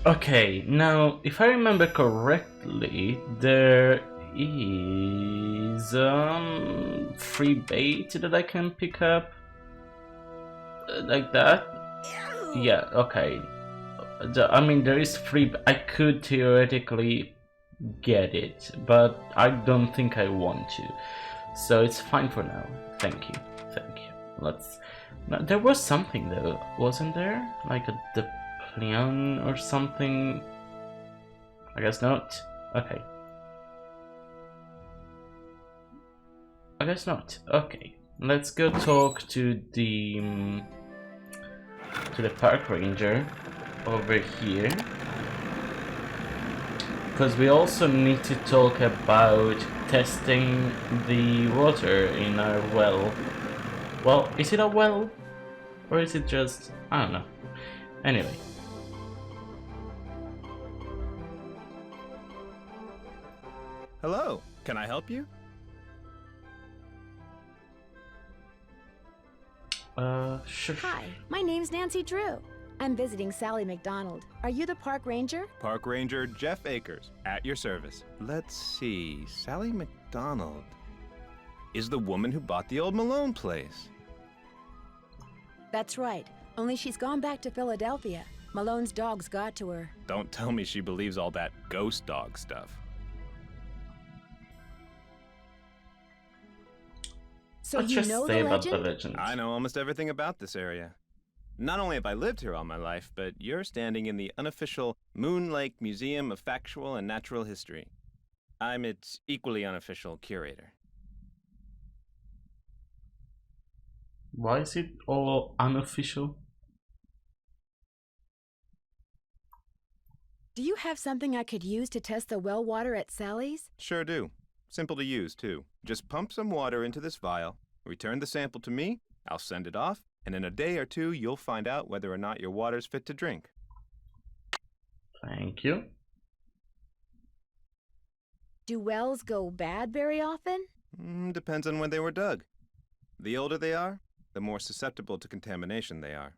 Okay, now if I remember correctly, there is free bait that I can pick up like that. Yeah, okay. I mean, there is free. I could theoretically get it, but I don't think I want to. So it's fine for now. Thank you, thank you. Let's. Now, there was something though, wasn't there? Like a Deplion or something? I guess not. Okay. I guess not. Okay. Let's go talk to the park ranger over here. Because we also need to talk about testing the water in our well. Well, is it a well? Or is it just... I don't know. Anyway. Hello, can I help you? Sure. Hi, my name's Nancy Drew. I'm visiting Sally McDonald. Are you the park ranger? Park Ranger Jeff Akers, at your service. Let's see, Sally McDonald is the woman who bought the old Malone place. That's right, only she's gone back to Philadelphia. Malone's dogs got to her. Don't tell me she believes all that ghost dog stuff. So Let's you just know say the about legend? the legend. I know almost everything about this area. Not only have I lived here all my life, but you're standing in the unofficial Moon Lake Museum of Factual and Natural History. I'm its equally unofficial curator. Why is it all unofficial? Do you have something I could use to test the well water at Sally's? Sure do. Simple to use, too. Just pump some water into this vial, return the sample to me, I'll send it off, and in a day or two, you'll find out whether or not your water's fit to drink. Thank you. Do wells go bad very often? Depends on when they were dug. The older they are, the more susceptible to contamination they are.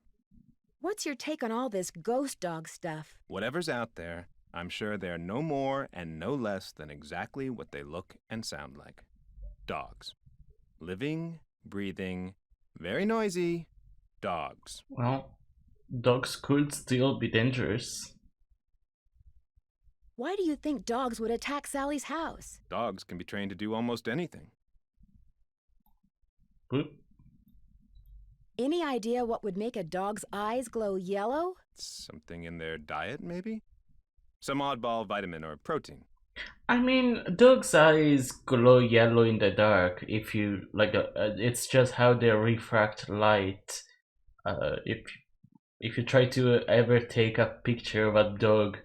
What's your take on all this ghost dog stuff? Whatever's out there, I'm sure they're no more and no less than exactly what they look and sound like. Dogs. Living, breathing, very noisy dogs. Well, dogs could still be dangerous. Why do you think dogs would attack Sally's house? Dogs can be trained to do almost anything. Boop. Any idea what would make a dog's eyes glow yellow? Something in their diet, maybe? Some oddball vitamin or protein. I mean, dogs' eyes glow yellow in the dark. If you like, it's just how they refract light. If you try to ever take a picture of a dog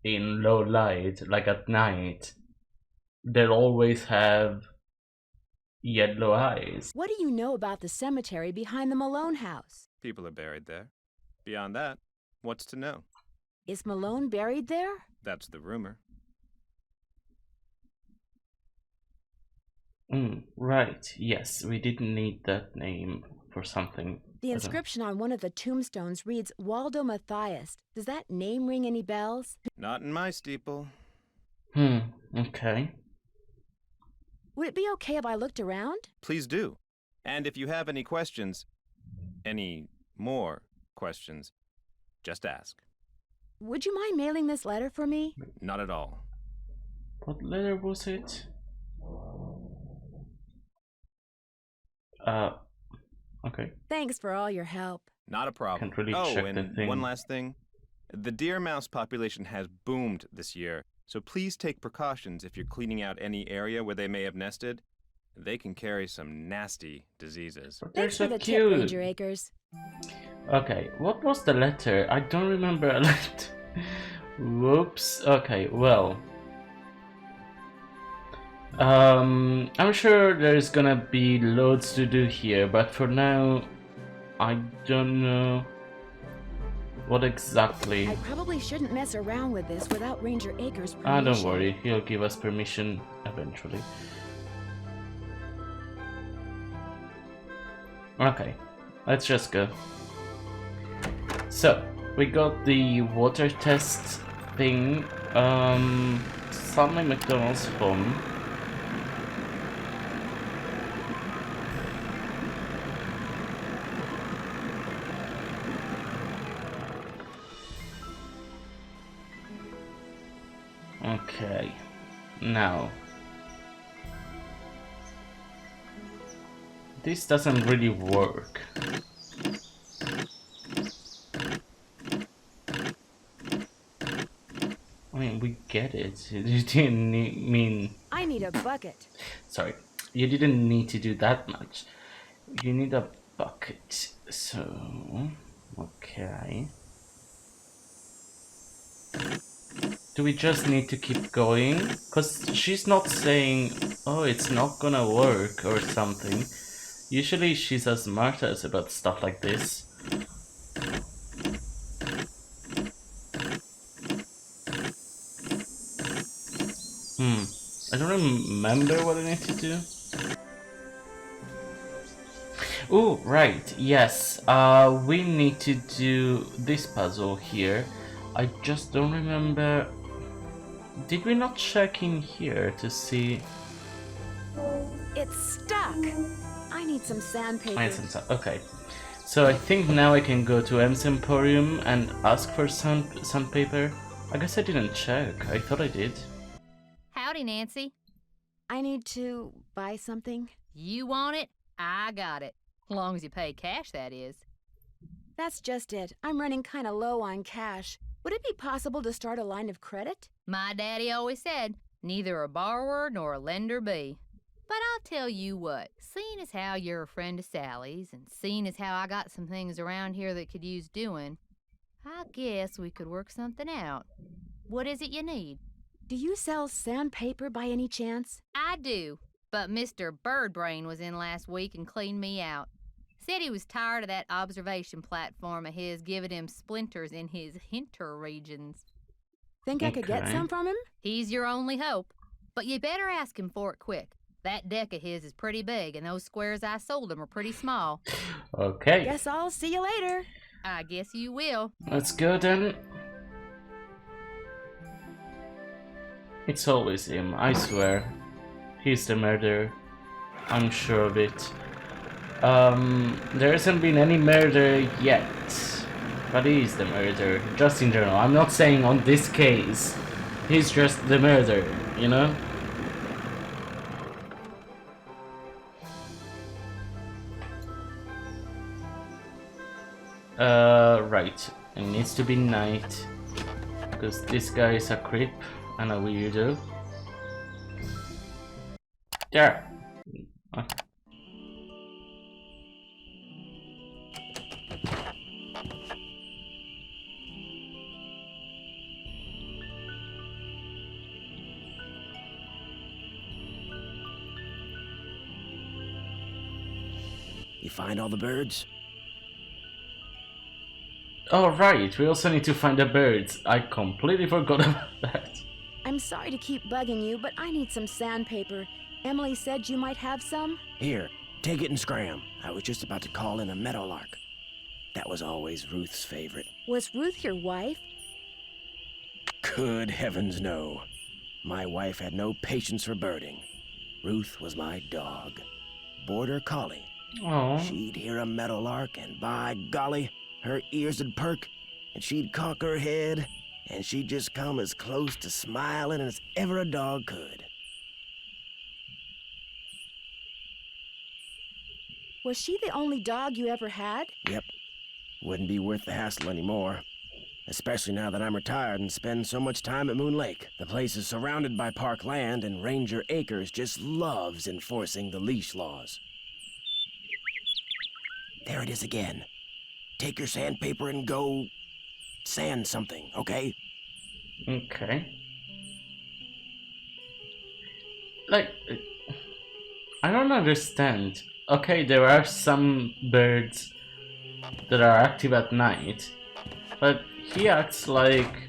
in low light, like at night, they'll always have yellow eyes. What do you know about the cemetery behind the Malone house? People are buried there. Beyond that, what's to know? Is Malone buried there? That's the rumor. Right, yes, we didn't need that name for something. The inscription on one of the tombstones reads Waldo Matthias. Does that name ring any bells? Not in my steeple. Okay. Would it be okay if I looked around? Please do. And if you have any questions, any more questions, just ask. Would you mind mailing this letter for me? Not at all. What letter was it? Okay. Thanks for all your help. Not a problem. Can't really check the and thing. one last thing. The deer mouse population has boomed this year, so please take precautions if you're cleaning out any area where they may have nested. They can carry some nasty diseases. But they're Thanks for so the cute. tip, Ranger Acres. Okay, what was the letter? I don't remember a letter. Whoops. Okay, well. I'm sure there's gonna be loads to do here, but for now, I don't know what exactly. I probably shouldn't mess around with this without Ranger Acres' permission. Ah, don't worry, he'll give us permission eventually. Okay, let's just go. So, We got the water test thing. Stanley McDonald's home. Okay, now this doesn't really work. I mean, we get it. You didn't mean. I need a bucket. Sorry, you didn't need to do that much. You need a bucket. So, okay. Do we just need to keep going? Because she's not saying, oh, it's not gonna work or something. Usually she's as smart as about stuff like this. I don't remember what I need to do. Oh, right, yes. We need to do this puzzle here. I just don't remember. Did we not check in here to see? It's stuck. I need some sandpaper. Okay. So I think now I can go to M's Emporium and ask for sandpaper. I guess I didn't check. I thought I did. Howdy, Nancy. I need to buy something. You want it? I got it. Long as you pay cash, that is. That's just it. I'm running kind of low on cash. Would it be possible to start a line of credit? My daddy always said, neither a borrower nor a lender be. But I'll tell you what, seeing as how you're a friend of Sally's, and seeing as how I got some things around here that could use doing, I guess we could work something out. What is it you need? Do you sell sandpaper by any chance? I do, but Mr. Birdbrain was in last week and cleaned me out. Said he was tired of that observation platform of his giving him splinters in his hinter regions. Think I could get some from him? He's your only hope, but you better ask him for it quick. That deck of his is pretty big, and those squares I sold him are pretty small. Okay. Guess I'll see you later. I guess you will. Let's go then. It's always him, I swear. He's the murderer. I'm sure of it. There hasn't been any murder yet. But he's the murderer, just in general. I'm not saying on this case. He's just the murderer, you know? Right. It needs to be night. Because this guy is a creep and a weirdo. There! You find all the birds? Oh right, we also need to find the birds. I completely forgot about that. I'm sorry to keep bugging you, but I need some sandpaper. Emily said you might have some? Here, take it and scram. I was just about to call in a meadowlark. That was always Ruth's favorite. Was Ruth your wife? Good heavens, no. My wife had no patience for birding. Ruth was my dog. Border collie. Oh. She'd hear a meadowlark, and by golly, her ears would perk, and she'd cock her head, and she'd just come as close to smiling as ever a dog could. Was she the only dog you ever had? Yep. Wouldn't be worth the hassle anymore. Especially now that I'm retired and spend so much time at Moon Lake. The place is surrounded by park land, and Ranger Acres just loves enforcing the leash laws. There it is again. Take your sandpaper and go sand something, okay? Okay. Like, I don't understand. Okay, there are some birds that are active at night, but he acts like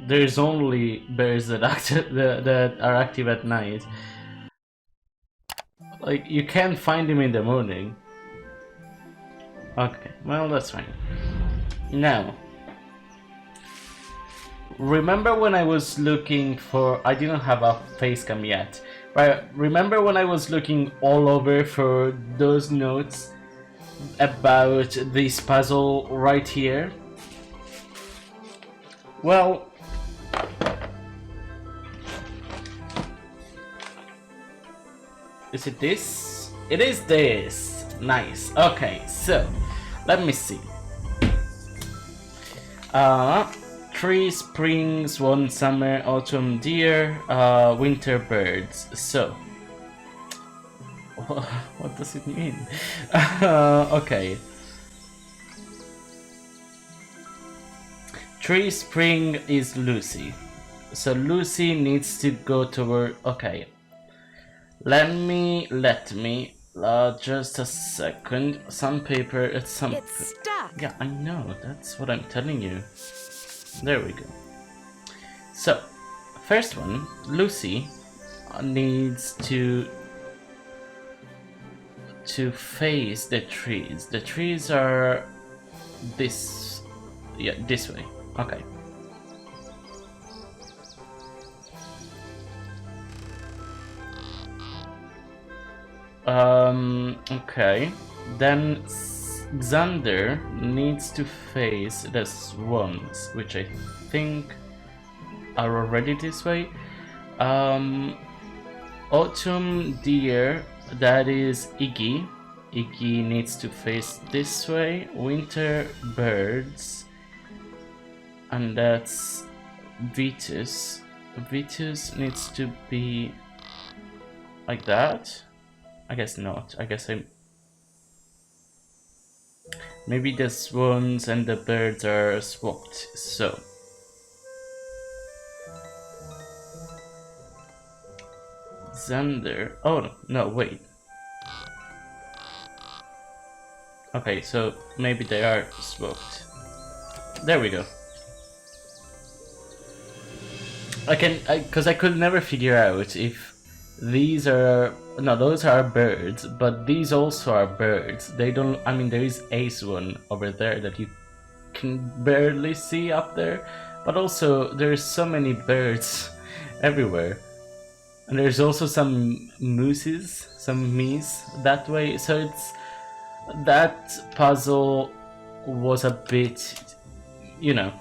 there's only birds that that are active at night. Like, you can't find him in the morning. Okay, well, that's fine. Now, remember when I was looking for... I didn't have a face cam yet, but remember when I was looking all over for those notes about this puzzle right here? Well, is it this? It is this. Nice. Okay, so let me see. Tree, spring, swan, summer, autumn, deer, winter birds. So, what does it mean? Okay. Tree, spring is Lucy. So Lucy needs to go toward... Okay. Let me, just a second. Sandpaper, it's some... It's stuck. Yeah, I know, that's what I'm telling you. There we go. So, first one, Lucy needs to face the trees. The trees are this... Yeah, this way. Okay. Okay. Then Xander needs to face the swans, which I think are already this way. Autumn deer, that is Iggy. Iggy needs to face this way. Winter birds, and that's Vitus. Vitus needs to be like that. I guess not. I guess maybe the swans and the birds are swapped. So Xander. Oh no, wait. Okay, so maybe they are swapped. There we go. Because I could never figure out if these are... No, those are birds, but these also are birds. They don't... I mean, there is a swan over there that you can barely see up there, but also there's so many birds everywhere. And there's also some mooses, some meese that way, so it's... That puzzle was a bit... You know,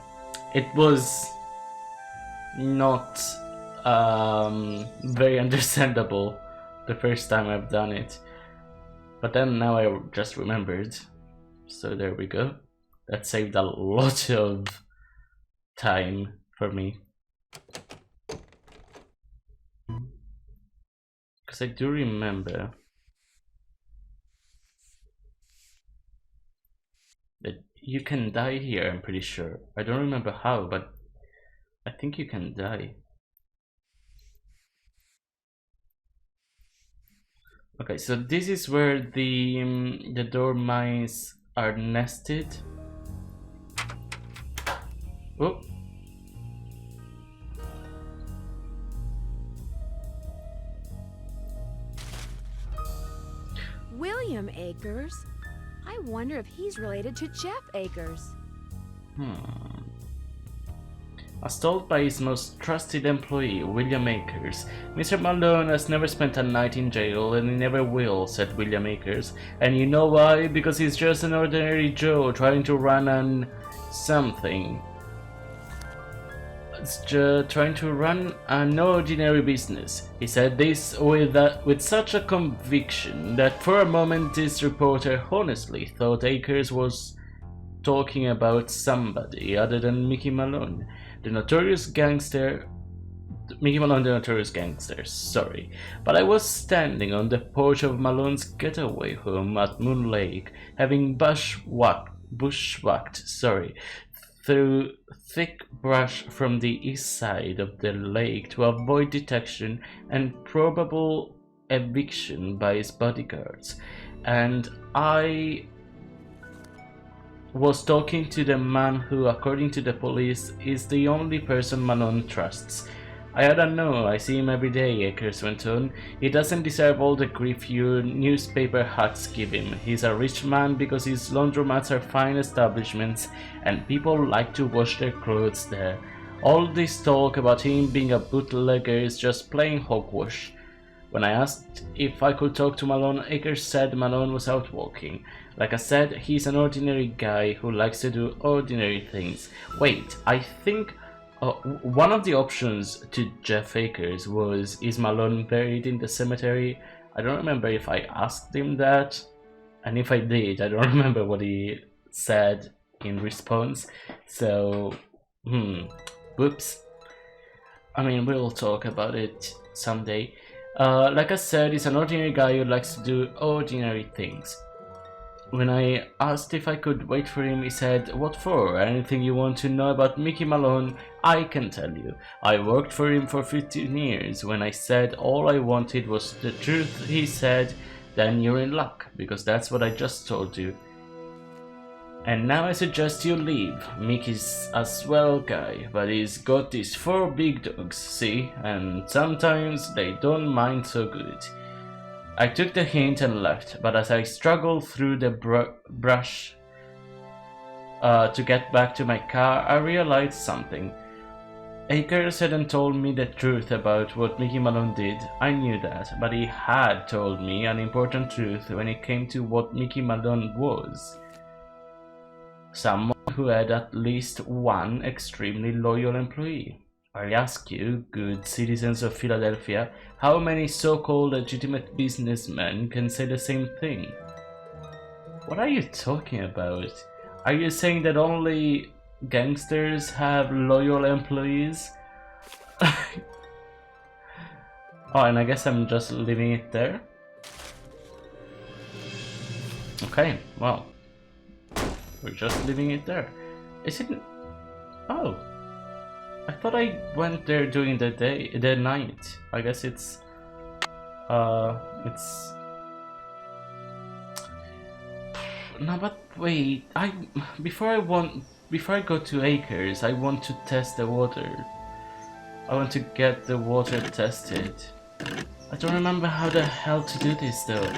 it was not very understandable the first time I've done it, but then now I just remembered, so there we go. That saved a lot of time for me, because I do remember that you can die here. I'm pretty sure. I don't remember how, but I think you can die. Okay, so this is where the dormice are nested. Oh. William Akers? I wonder if he's related to Jeff Akers. As told by his most trusted employee, William Akers, Mr. Malone has never spent a night in jail, and he never will, said William Akers. And you know why? Because he's just an ordinary Joe trying to run an... something. Trying to run an ordinary business. He said this with such a conviction that for a moment this reporter honestly thought Akers was talking about somebody other than Mickey Malone. The notorious gangster... Mickey Malone, the notorious gangster, sorry. But I was standing on the porch of Malone's getaway home at Moon Lake, having bushwhacked, through thick brush from the east side of the lake to avoid detection and probable eviction by his bodyguards. And I was talking to the man who, according to the police, is the only person Malone trusts. I don't know, I see him every day, Akers went on. He doesn't deserve all the grief you newspaper hacks give him. He's a rich man because his laundromats are fine establishments and people like to wash their clothes there. All this talk about him being a bootlegger is just plain hogwash. When I asked if I could talk to Malone, Akers said Malone was out walking. Like I said, he's an ordinary guy who likes to do ordinary things. Wait, I think one of the options to Jeff Akers was, is Malone buried in the cemetery? I don't remember if I asked him that, and if I did, I don't remember what he said in response. So, whoops. I mean, we'll talk about it someday. Like I said, he's an ordinary guy who likes to do ordinary things. When I asked if I could wait for him, he said, "What for? Anything you want to know about Mickey Malone, I can tell you. I worked for him for 15 years. When I said all I wanted was the truth, he said, then you're in luck, because that's what I just told you. And now I suggest you leave. Mickey's a swell guy, but he's got these 4 big dogs, see? And sometimes they don't mind so good." I took the hint and left, but as I struggled through the brush to get back to my car, I realized something. Akers hadn't told me the truth about what Mickey Malone did. I knew that, but he had told me an important truth when it came to what Mickey Malone was. Someone who had at least one extremely loyal employee. I ask you, good citizens of Philadelphia, how many so-called legitimate businessmen can say the same thing? What are you talking about? Are you saying that only gangsters have loyal employees? Oh, and I guess I'm just leaving it there? Okay, well, we're just leaving it there. Is it... Oh, I thought I went there during the night. I guess it's no, but wait, before I go to Akers, I want to test the water. I want to get the water tested. I don't remember how the hell to do this though.